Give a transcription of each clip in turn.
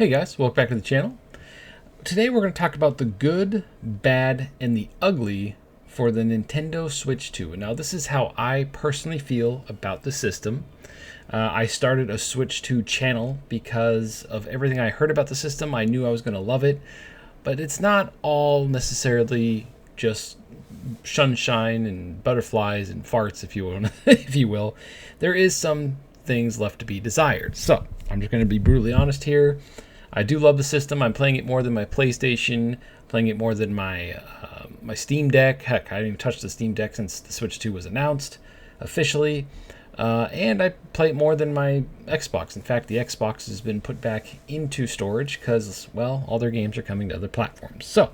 Hey guys, welcome back to the channel. Today we're going to talk about the good, bad, and the ugly for the Nintendo Switch 2. Now this is how I personally feel about the system. I started a Switch 2 channel because of everything I heard about the system. I knew I was going to love it, but it's not all necessarily just sunshine and butterflies and farts, if you will. If you will. There is some things left to be desired. So I'm just going to be brutally honest here. I do love the system. I'm playing it more than my PlayStation, playing it more than my my Steam Deck. Heck, I didn't even touch the Steam Deck since the Switch 2 was announced officially. And I play it more than my Xbox. In fact, the Xbox has been put back into storage because, well, all their games are coming to other platforms. So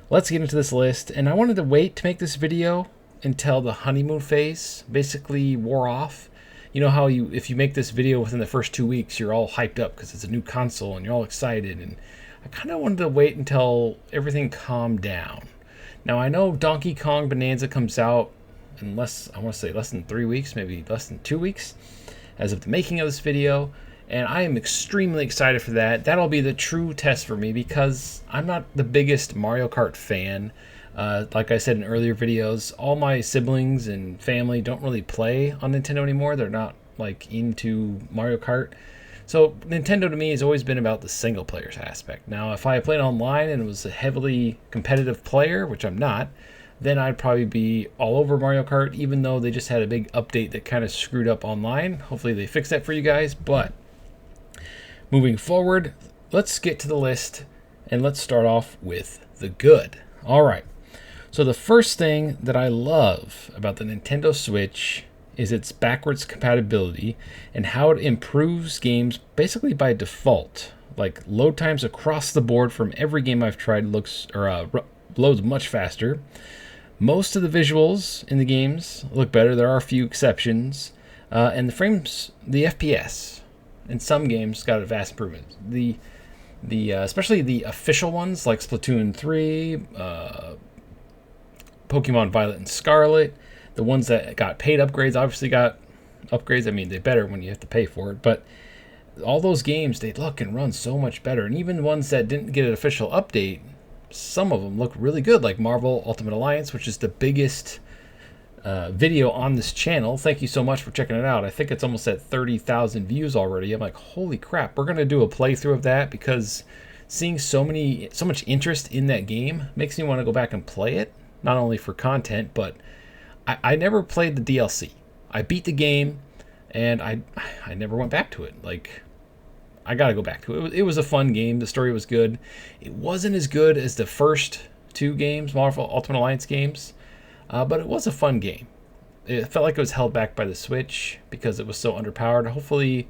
let's get into this list. And I wanted to wait to make this video until the honeymoon phase basically wore off. You know how if you make this video within the first 2 weeks, you're all hyped up because it's a new console and you're all excited. And I kind of wanted to wait until everything calmed down. Now, I know Donkey Kong Bonanza comes out in less than 3 weeks, maybe less than 2 weeks as of the making of this video. And I am extremely excited for that. That'll be the true test for me because I'm not the biggest Mario Kart fan. Like I said in earlier videos, all my siblings and family don't really play on Nintendo anymore. They're not like into Mario Kart. So Nintendo to me has always been about the single players aspect. Now, if I played online and was a heavily competitive player, which I'm not, then I'd probably be all over Mario Kart, even though they just had a big update that kind of screwed up online. Hopefully they fix that for you guys. But moving forward, let's get to the list and let's start off with the good. All right. So the first thing that I love about the Nintendo Switch is its backwards compatibility and how it improves games basically by default. Like load times across the board from every game I've tried loads much faster. Most of the visuals in the games look better. There are a few exceptions. And the FPS in some games got a vast improvement. Especially the official ones like Splatoon 3, Pokemon Violet and Scarlet, the ones that got paid upgrades obviously got upgrades. I mean, they're better when you have to pay for it, but all those games, they look and run so much better. And even ones that didn't get an official update, some of them look really good, like Marvel Ultimate Alliance, which is the biggest video on this channel. Thank you so much for checking it out. I think it's almost at 30,000 views already. I'm like, holy crap, we're going to do a playthrough of that because seeing so much interest in that game makes me want to go back and play it. Not only for content, but I never played the DLC. I beat the game, and I never went back to it. Like, I gotta go back to it. It was a fun game. The story was good. It wasn't as good as the first two games, Marvel Ultimate Alliance games, but it was a fun game. It felt like it was held back by the Switch because it was so underpowered. Hopefully,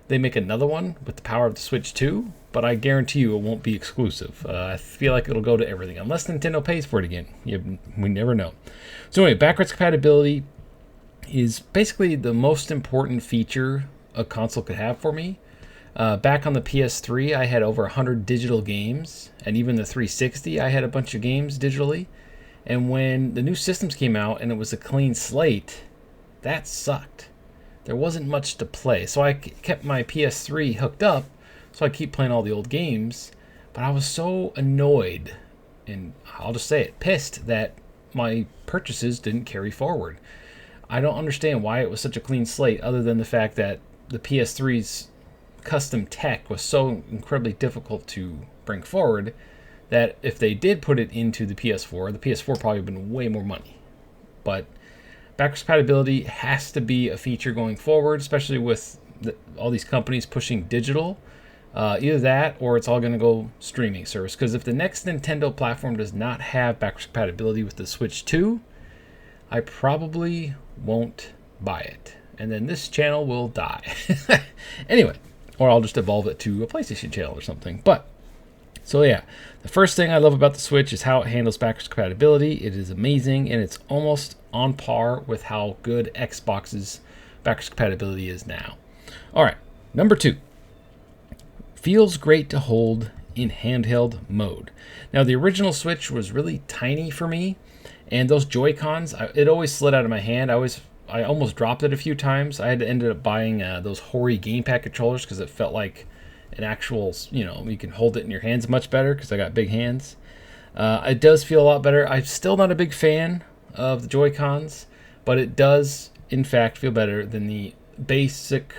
they make another one with the power of the Switch 2, but I guarantee you it won't be exclusive. I feel like it'll go to everything, unless Nintendo pays for it again. We never know. So anyway, backwards compatibility is basically the most important feature a console could have for me. Back on the PS3, I had over 100 digital games, and even the 360, I had a bunch of games digitally. And when the new systems came out and it was a clean slate, that sucked. There wasn't much to play, so I kept my PS3 hooked up so I keep playing all the old games, but I was so annoyed, and I'll just say it, pissed that my purchases didn't carry forward. I don't understand why it was such a clean slate other than the fact that the PS3's custom tech was so incredibly difficult to bring forward that if they did put it into the PS4 probably would have been way more money. But backwards compatibility has to be a feature going forward, especially with all these companies pushing digital. Either that or it's all going to go streaming service. Because if the next Nintendo platform does not have backwards compatibility with the Switch 2, I probably won't buy it. And then this channel will die. Anyway, or I'll just evolve it to a PlayStation channel or something. But, so yeah, the first thing I love about the Switch is how it handles backwards compatibility. It is amazing, and it's almost on par with how good Xbox's backwards compatibility is now. All right, number 2. Feels great to hold in handheld mode. Now, the original Switch was really tiny for me, and those Joy-Cons, it always slid out of my hand. I almost dropped it a few times. I had to ended up buying those Hori gamepad controllers because it felt like an actual, you can hold it in your hands much better because I got big hands. It does feel a lot better. I'm still not a big fan of the Joy-Cons, but it does, in fact, feel better than the basic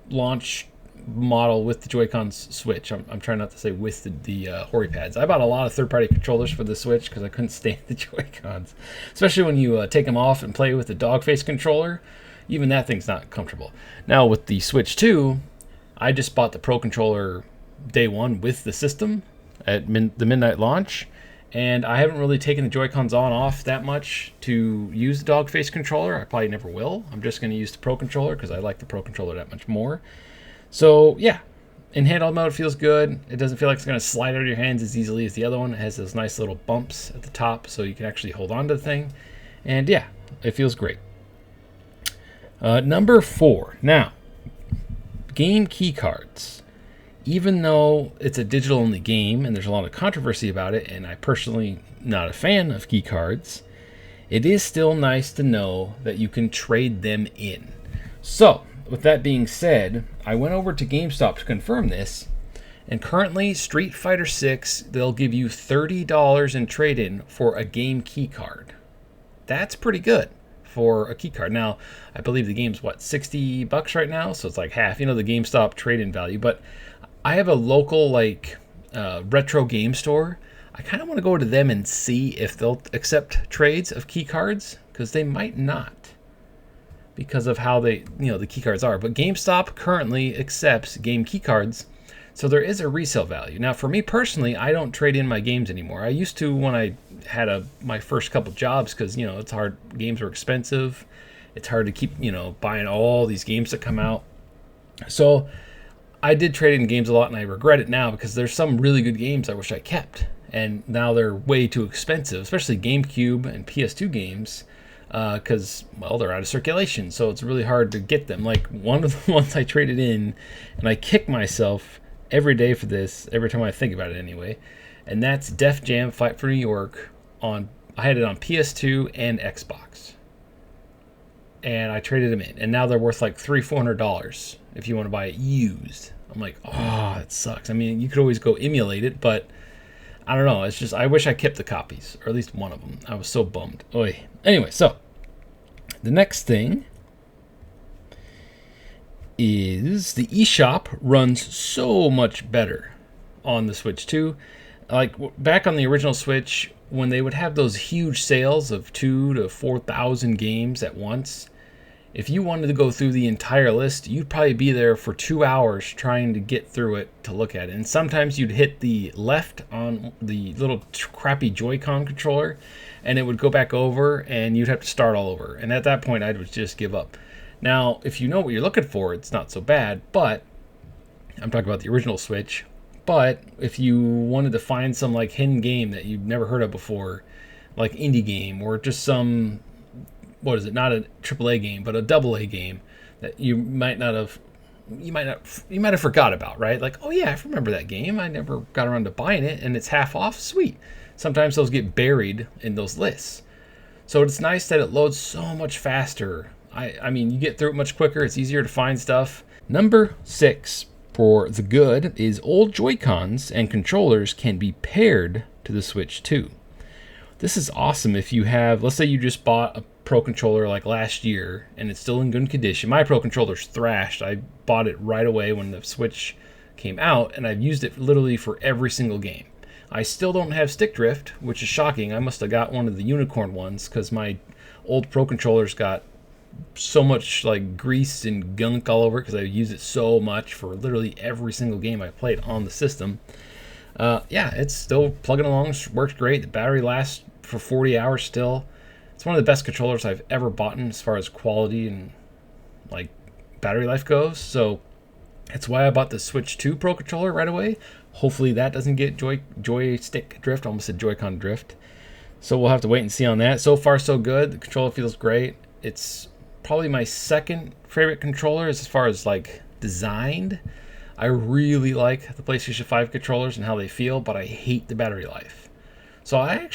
launch model with the Joy-Cons Switch. I'm trying not to say with the Hori pads. I bought a lot of third-party controllers for the Switch because I couldn't stand the Joy-Cons, especially when you take them off and play with the dog face controller. Even that thing's not comfortable. Now with the Switch 2, I just bought the Pro Controller day one with the system at the midnight launch, and I haven't really taken the Joy-Cons on off that much to use the dog face controller. I probably never will. I'm just going to use the Pro Controller because I like the Pro Controller that much more. So yeah, in handheld mode, it feels good. It doesn't feel like it's going to slide out of your hands as easily as the other one. It has those nice little bumps at the top so you can actually hold on to the thing. And yeah, it feels great. Number 4. Now, game key cards. Even though it's a digital-only game and there's a lot of controversy about it, and I personally not a fan of key cards, it is still nice to know that you can trade them in. So, with that being said, I went over to GameStop to confirm this, and currently Street Fighter 6, they'll give you $30 in trade-in for a game key card. That's pretty good for a key card. Now, I believe the game's $60 right now, so it's like half, the GameStop trade-in value, but I have a local retro game store. I kind of want to go to them and see if they'll accept trades of key cards, because they might not, because of how the key cards are. But GameStop currently accepts game key cards, so there is a resale value. Now, for me personally, I don't trade in my games anymore. I used to when I had my first couple jobs, because it's hard. Games are expensive. It's hard to keep buying all these games that come out. So I did trade in games a lot, and I regret it now because there's some really good games I wish I kept, and now they're way too expensive, especially GameCube and PS2 games, because they're out of circulation, so it's really hard to get them. Like one of the ones I traded in, and I kick myself every day for this, every time I think about it anyway, and that's Def Jam Fight for New York. I had it on PS2 and Xbox, and I traded them in, and now they're worth like $300-$400 if you want to buy it used. I'm like, oh, that sucks. I mean, you could always go emulate it, but I don't know. It's just, I wish I kept the copies, or at least one of them. I was so bummed. Oy. Anyway, so the next thing is the eShop runs so much better on the Switch 2. Like back on the original Switch, when they would have those huge sales of 2,000 to 4,000 games at once, if you wanted to go through the entire list, you'd probably be there for 2 hours trying to get through it to look at it. And sometimes you'd hit the left on the little crappy Joy-Con controller, and it would go back over, and you'd have to start all over. And at that point, I would just give up. Now, if you know what you're looking for, it's not so bad, but I'm talking about the original Switch. But if you wanted to find some like hidden game that you've never heard of before, like indie game, or just some, not a AAA game, but a AA game that you might have forgot about, right? Like, oh yeah, I remember that game. I never got around to buying it, and it's half off. Sweet. Sometimes those get buried in those lists. So it's nice that it loads so much faster. I mean, you get through it much quicker. It's easier to find stuff. Number 6 for the good is old Joy-Cons and controllers can be paired to the Switch 2. This is awesome if you have, let's say you just bought a Pro Controller like last year and it's still in good condition. My Pro Controller's thrashed. I bought it right away when the Switch came out, and I've used it literally for every single game. I still don't have stick drift, which is shocking. I must have got one of the unicorn ones because my old Pro Controller's got so much like grease and gunk all over it because I use it so much for literally every single game I played on the system. Yeah, it's still plugging along, works great. The battery lasts for 40 hours still. It's one of the best controllers I've ever bought in as far as quality and like battery life goes. So that's why I bought the Switch 2 Pro Controller right away. Hopefully that doesn't get joystick drift. I almost said Joy-Con drift. So we'll have to wait and see on that. So far so good. The controller feels great. It's probably my second favorite controller as far as like designed. I really like the PlayStation 5 controllers and how they feel, but I hate the battery life. So I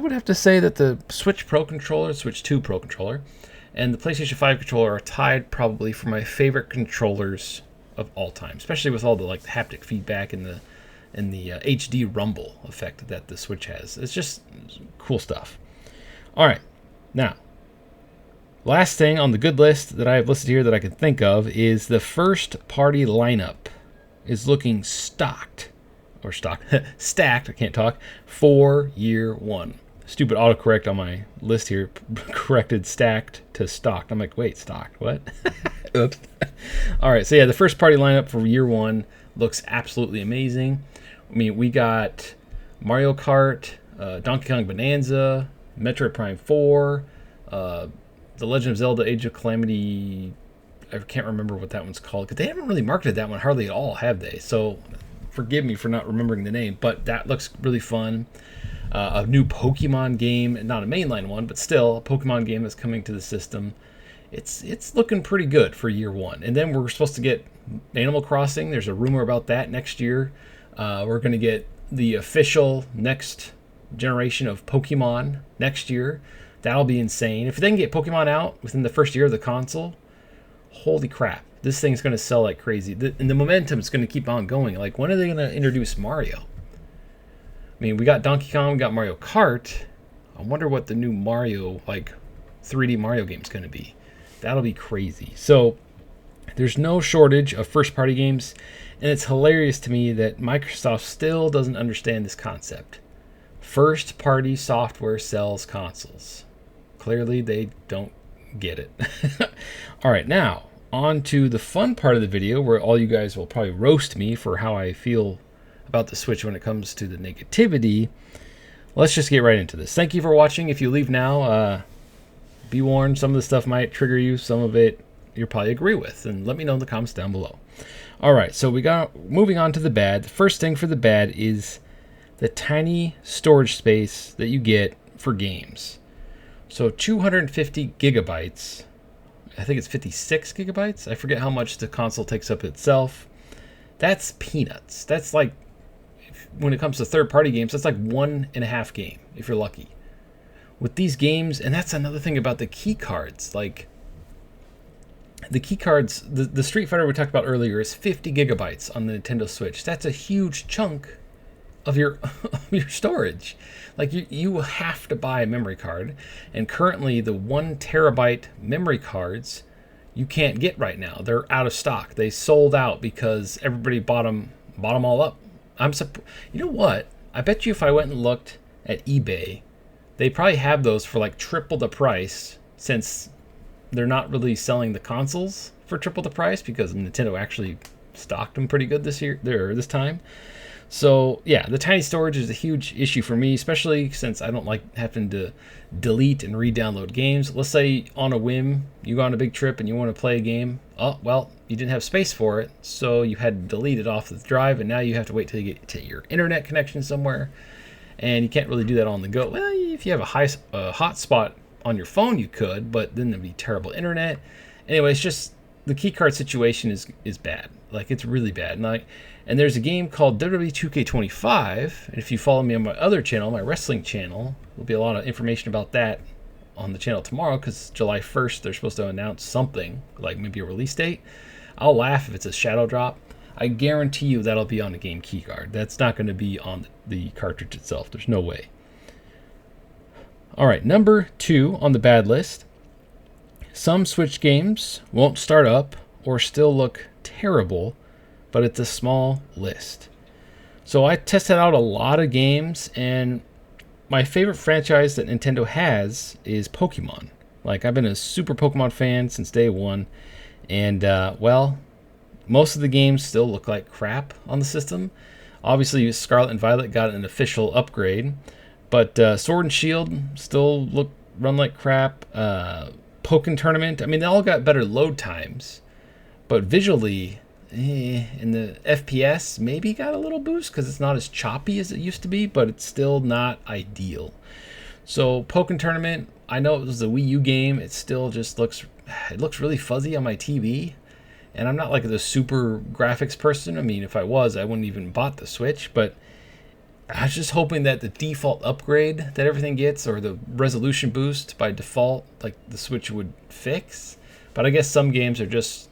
would have to say that the Switch Pro Controller, Switch 2 Pro Controller, and the PlayStation 5 controller are tied probably for my favorite controllers of all time, especially with all the like haptic feedback and the HD rumble effect that the Switch has. It's just cool stuff. All right, now, last thing on the good list that I have listed here that I can think of is the first party lineup is looking stacked, I can't talk, for year one. Stupid autocorrect on my list here corrected stacked to stocked. I'm like, wait, stocked, what? Oops. All right, so yeah, the first party lineup for year one looks absolutely amazing. I mean, we got Mario Kart, Donkey Kong Bonanza, Metroid Prime 4, The Legend of Zelda Age of Calamity. I can't remember what that one's called, because they haven't really marketed that one hardly at all, have they? So forgive me for not remembering the name, but that looks really fun. A new Pokemon game, not a mainline one, but still a Pokemon game that's coming to the system. It's looking pretty good for year one. And then we're supposed to get Animal Crossing. There's a rumor about that next year. We're going to get the official next generation of Pokemon next year. That'll be insane. If they can get Pokemon out within the first year of the console, holy crap, this thing's going to sell like crazy. And the momentum is going to keep on going. Like, when are they going to introduce Mario? I mean, we got Donkey Kong, we got Mario Kart. I wonder what the new Mario, like 3D Mario game is going to be. That'll be crazy. So there's no shortage of first-party games, and it's hilarious to me that Microsoft still doesn't understand this concept. First-party software sells consoles. Clearly, they don't get it. All right, now, on to the fun part of the video, where all you guys will probably roast me for how I feel about the Switch when it comes to the negativity. Let's just get right into this. Thank you for watching. If you leave now, be warned, some of the stuff might trigger you. Some of it you'll probably agree with. And let me know in the comments down below. All right, so moving on to the bad. The first thing for the bad is the tiny storage space that you get for games. So 250 gigabytes. I think it's 56 gigabytes. I forget how much the console takes up itself. That's peanuts. That's like, when it comes to third-party games, that's like 1.5 game, if you're lucky. With these games, and that's another thing about the key cards. Like, the key cards, the Street Fighter we talked about earlier is 50 gigabytes on the Nintendo Switch. That's a huge chunk of your storage. Like, you have to buy a memory card, and currently the 1 terabyte memory cards you can't get right now. They're out of stock. They sold out because everybody bought them all up. You know what? I bet you if I went and looked at eBay, they probably have those for like triple the price, since they're not really selling the consoles for triple the price, because Nintendo actually stocked them pretty good this time. So yeah, the tiny storage is a huge issue for me, especially since I don't like having to delete and re-download games. Let's say on a whim you go on a big trip and you want to play a game. Oh, well, you didn't have space for it, so you had to delete it off the drive, and now you have to wait till you get to your internet connection somewhere, and you can't really do that on the go. Well, if you have a hotspot on your phone, you could, but then there'd be terrible internet. Anyway, it's just the keycard situation is bad. Like, it's really bad. And there's a game called WWE 2K25, and if you follow me on my other channel, my wrestling channel, there'll be a lot of information about that on the channel tomorrow, because July 1st they're supposed to announce something, like maybe a release date. I'll laugh if it's a shadow drop. I guarantee you that'll be on the game keycard. That's not going to be on the cartridge itself. There's no way. All right, number 2 on the bad list. Some Switch games won't start up or still look terrible, but it's a small list. So I tested out a lot of games, and my favorite franchise that Nintendo has is Pokemon. Like, I've been a super Pokemon fan since day one, and well, most of the games still look like crap on the system. Obviously, Scarlet and Violet got an official upgrade, but Sword and Shield still run like crap. Pokken Tournament, I mean, they all got better load times, but visually, and the FPS maybe got a little boost because it's not as choppy as it used to be, but it's still not ideal. So Pokken Tournament, I know it was a Wii U game. It still just looks really fuzzy on my TV, and I'm not like the super graphics person. I mean, if I was, I wouldn't even bought the Switch, but I was just hoping that the default upgrade that everything gets, or the resolution boost by default, like the Switch would fix. But I guess some games are just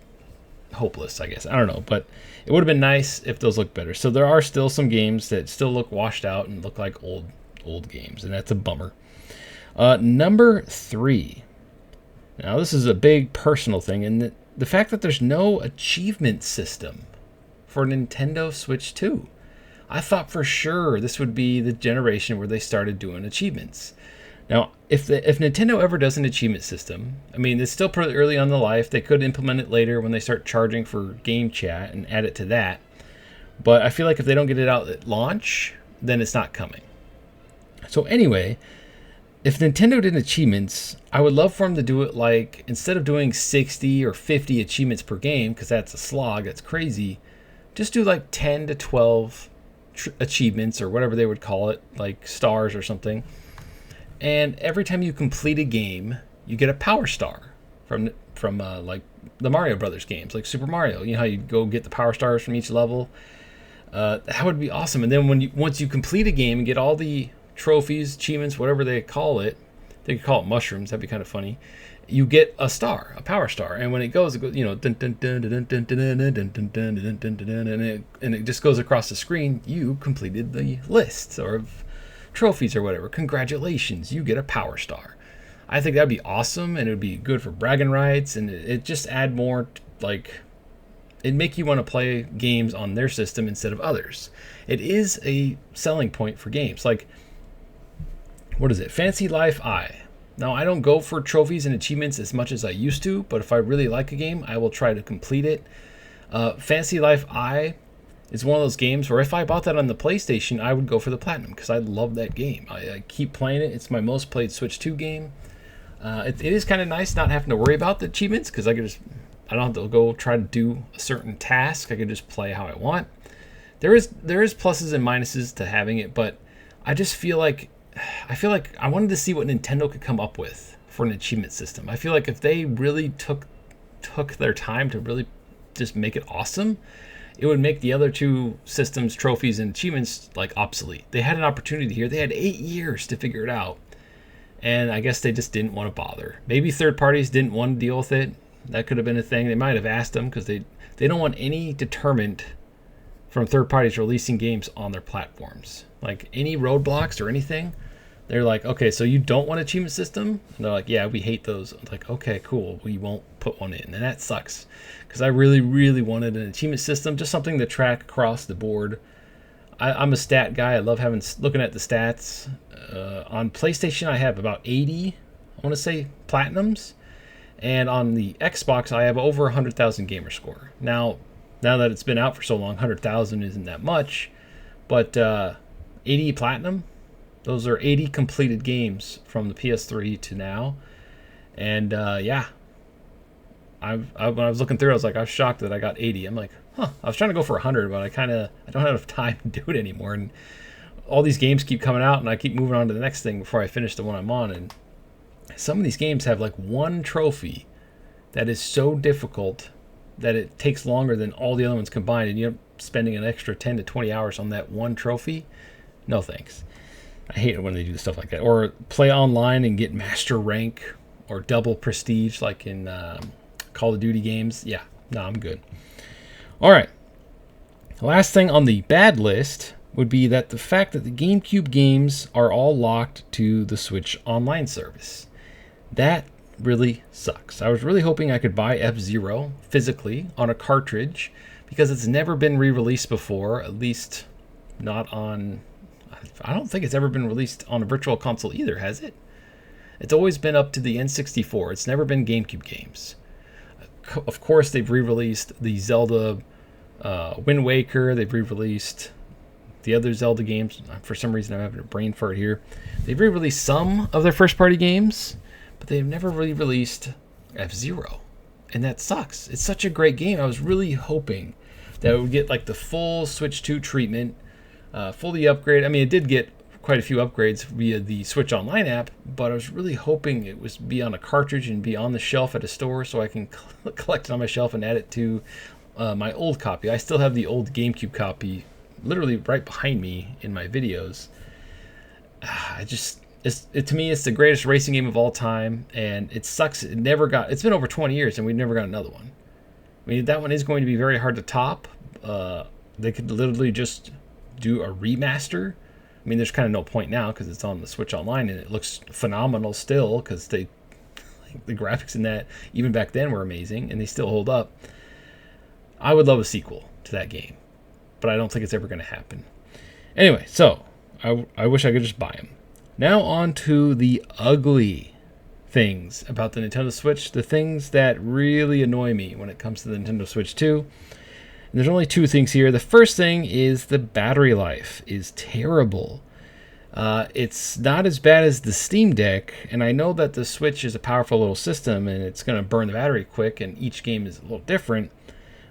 hopeless, I guess. I don't know, but it would have been nice if those looked better. So there are still some games that still look washed out and look like old games, and that's a bummer. Number 3. Now this is a big personal thing, and the fact that there's no achievement system for Nintendo Switch 2. I thought for sure this would be the generation where they started doing achievements. Now, if Nintendo ever does an achievement system, I mean, it's still pretty early on in the life. They could implement it later when they start charging for game chat and add it to that. But I feel like if they don't get it out at launch, then it's not coming. So anyway, if Nintendo did achievements, I would love for them to do it like, instead of doing 60 or 50 achievements per game, because that's a slog, that's crazy, just do like 10 to 12 achievements or whatever they would call it, like stars or something. And every time you complete a game, you get a power star from like the Mario Brothers games, like Super Mario. You know how you go get the power stars from each level? That would be awesome. And then once you complete a game and get all the trophies, achievements, whatever they call it, they could call it mushrooms. That'd be kind of funny. You get a star, a power star, and when it goes, you know, and it just goes across the screen. You completed the list or trophies or whatever. Congratulations, you get a power star. I think that'd be awesome, and it would be good for bragging rights, and it just add more, like, it'd make you want to play games on their system instead of others. It is a selling point for games. Like, what is it? Fantasy Life I. Now, I don't go for trophies and achievements as much as I used to, but if I really like a game, I will try to complete it. Fantasy Life I is one of those games where if I bought that on the PlayStation, I would go for the Platinum because I love that game. I keep playing it. It's my most played Switch 2 game. It is kind of nice not having to worry about the achievements because I don't have to go try to do a certain task. I can just play how I want. There is pluses and minuses to having it, but I feel like I wanted to see what Nintendo could come up with for an achievement system. I feel like if they really took their time to really just make it awesome, it would make the other two systems, trophies and achievements, like obsolete. They had an opportunity here. They had 8 years to figure it out, and I guess they just didn't want to bother. Maybe third parties didn't want to deal with it. That could have been a thing. They might have asked them because they don't want any deterrent from third parties releasing games on their platforms. Like any roadblocks or anything, they're like, okay, so you don't want an achievement system? And they're like, yeah, we hate those. I'm like, okay, cool. We won't put one in. And that sucks because I really, really wanted an achievement system, just something to track across the board. I'm a stat guy. I love looking at the stats. On PlayStation, I have about 80, I want to say, platinums. And on the Xbox, I have over 100,000 gamer score. Now that it's been out for so long, 100,000 isn't that much. But 80 platinum, those are 80 completed games from the PS3 to now. And yeah, when I was looking through, I was like, I was shocked that I got 80. I'm like, I was trying to go for 100, but I don't have enough time to do it anymore. And all these games keep coming out, and I keep moving on to the next thing before I finish the one I'm on. And some of these games have like one trophy that is so difficult that it takes longer than all the other ones combined, and you're spending an extra 10 to 20 hours on that one trophy. No thanks. I hate it when they do stuff like that. Or play online and get master rank or double prestige like in Call of Duty games. Yeah, no, I'm good. All right. The last thing on the bad list would be that the fact that the GameCube games are all locked to the Switch Online service. That really sucks. I was really hoping I could buy F-Zero physically on a cartridge because it's never been re-released before, at least not on... I don't think it's ever been released on a virtual console either, has it? It's always been up to the N64. It's never been GameCube games. Of course, they've re-released the Zelda Wind Waker. They've re-released the other Zelda games. For some reason, I'm having a brain fart here. They've re-released some of their first-party games, but they've never really released F-Zero. And that sucks. It's such a great game. I was really hoping that it would get like the full Switch 2 treatment, fully upgraded. I mean, it did get quite a few upgrades via the Switch Online app, but I was really hoping it was be on a cartridge and be on the shelf at a store so I can collect it on my shelf and add it to my old copy. I still have the old GameCube copy literally right behind me in my videos. To me, it's the greatest racing game of all time, and it sucks. It's been over 20 years, and we've never got another one. I mean, that one is going to be very hard to top. They could literally just do a remaster. I mean, there's kind of no point now because it's on the Switch Online and it looks phenomenal still because the graphics in that, even back then, were amazing and they still hold up. I would love a sequel to that game, but I don't think it's ever going to happen. Anyway, so I wish I could just buy them. Now on to the ugly things about the Nintendo Switch, the things that really annoy me when it comes to the Nintendo Switch 2. And there's only two things here. The first thing is the battery life is terrible. It's not as bad as the Steam Deck, and I know that the Switch is a powerful little system and it's going to burn the battery quick, and each game is a little different.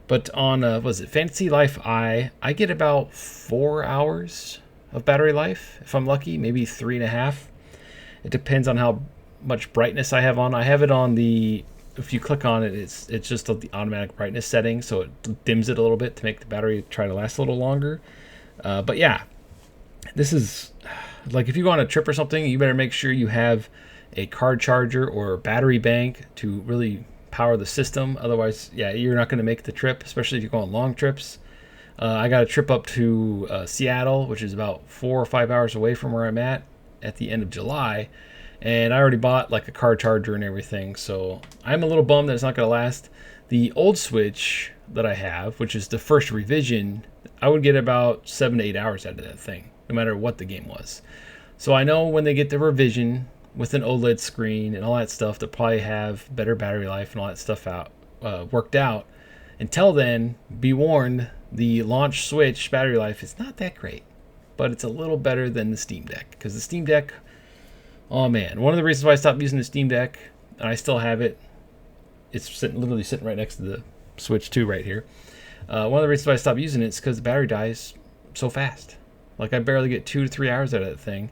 But on, Fantasy Life I get about 4 hours of battery life, if I'm lucky, maybe 3.5. It depends on how much brightness I have on. I have it on if you click on it, it's just the automatic brightness setting, so it dims it a little bit to make the battery try to last a little longer. But yeah, this is, like, if you go on a trip or something, you better make sure you have a card charger or battery bank to really power the system. Otherwise, yeah, you're not going to make the trip, especially if you go on long trips. I got a trip up to Seattle, which is about 4 or 5 hours away from where I'm at the end of July, and I already bought like a car charger and everything, so I'm a little bummed that it's not going to last. The old Switch that I have, which is the first revision, I would get about 7 to 8 hours out of that thing, no matter what the game was. So I know when they get the revision with an OLED screen and all that stuff, they'll probably have better battery life and all that stuff worked out. Until then, be warned, the launch Switch battery life is not that great, but it's a little better than the Steam Deck, because the Steam Deck, oh man, one of the reasons why I stopped using the Steam Deck, and I still have it, it's literally sitting right next to the Switch 2 right here. One of the reasons why I stopped using it is because the battery dies so fast. Like, I barely get 2 to 3 hours out of that thing,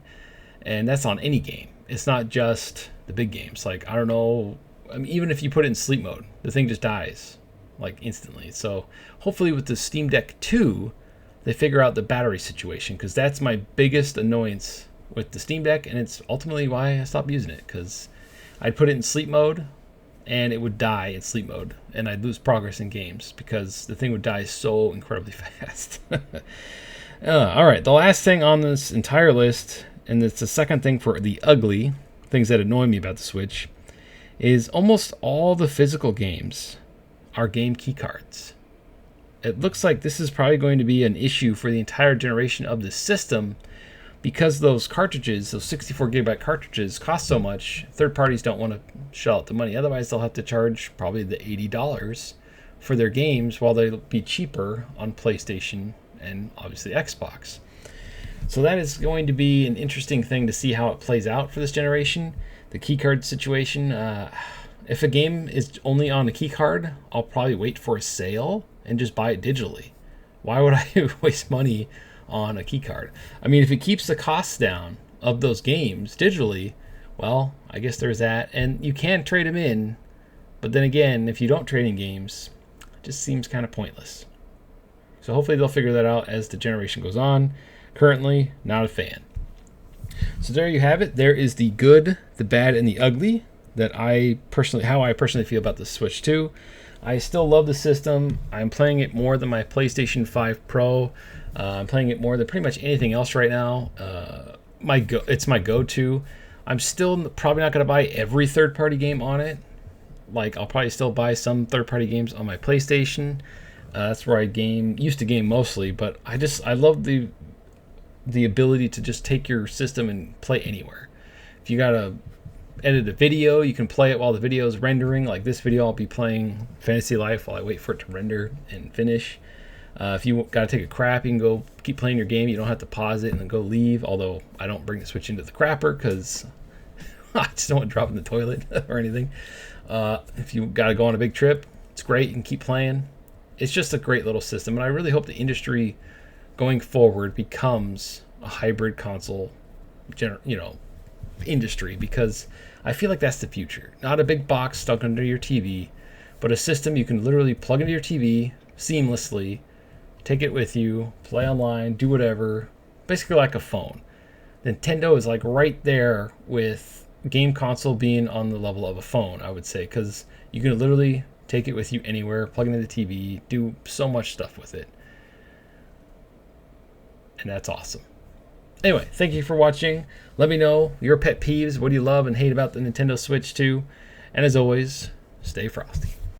and that's on any game. It's not just the big games. Like, I don't know, I mean, even if you put it in sleep mode, the thing just dies, like, instantly. So hopefully with the Steam Deck 2, they figure out the battery situation, because that's my biggest annoyance with the Steam Deck, and it's ultimately why I stopped using it, because I'd put it in sleep mode and it would die in sleep mode, and I'd lose progress in games because the thing would die so incredibly fast. All right, the last thing on this entire list, and it's the second thing for the ugly things that annoy me about the Switch, is almost all the physical games are game key cards. It looks like this is probably going to be an issue for the entire generation of the system, because those cartridges, those 64 gigabyte cartridges, cost so much. Third parties don't want to shell out the money. Otherwise, they'll have to charge probably the $80 for their games, while they'll be cheaper on PlayStation and obviously Xbox. So that is going to be an interesting thing to see how it plays out for this generation. The keycard situation. If a game is only on a keycard, I'll probably wait for a sale and just buy it digitally. Why would I waste money on a keycard? I mean, if it keeps the costs down of those games digitally, well, I guess there's that. And you can trade them in, but then again, if you don't trade in games, it just seems kind of pointless. So hopefully they'll figure that out as the generation goes on. Currently, not a fan. So there you have it. There is the good, the bad, and the ugly that how I personally feel about the Switch 2. I still love the system. I'm playing it more than my PlayStation 5 Pro. I'm playing it more than pretty much anything else right now. It's my go-to. I'm still probably not going to buy every third-party game on it. Like, I'll probably still buy some third-party games on my PlayStation. That's where I used to game mostly. But I love the ability to just take your system and play anywhere. If you gotta edit a video, you can play it while the video is rendering. Like this video, I'll be playing Fantasy Life while I wait for it to render and finish. If you gotta take a crap, you can go keep playing your game. You don't have to pause it and then go leave. Although I don't bring the Switch into the crapper because I just don't want to drop it in the toilet or anything. If you gotta go on a big trip, it's great. You can keep playing. It's just a great little system, and I really hope the industry going forward becomes a hybrid console industry, because I feel like that's the future. Not a big box stuck under your TV, but a system you can literally plug into your TV seamlessly, take it with you, play online, do whatever, basically like a phone. Nintendo is like right there with game console being on the level of a phone, I would say, because you can literally Take it with you anywhere. Plug it into the TV. Do so much stuff with it. And that's awesome. Anyway, thank you for watching. Let me know your pet peeves. What do you love and hate about the Nintendo Switch 2? And as always, stay frosty.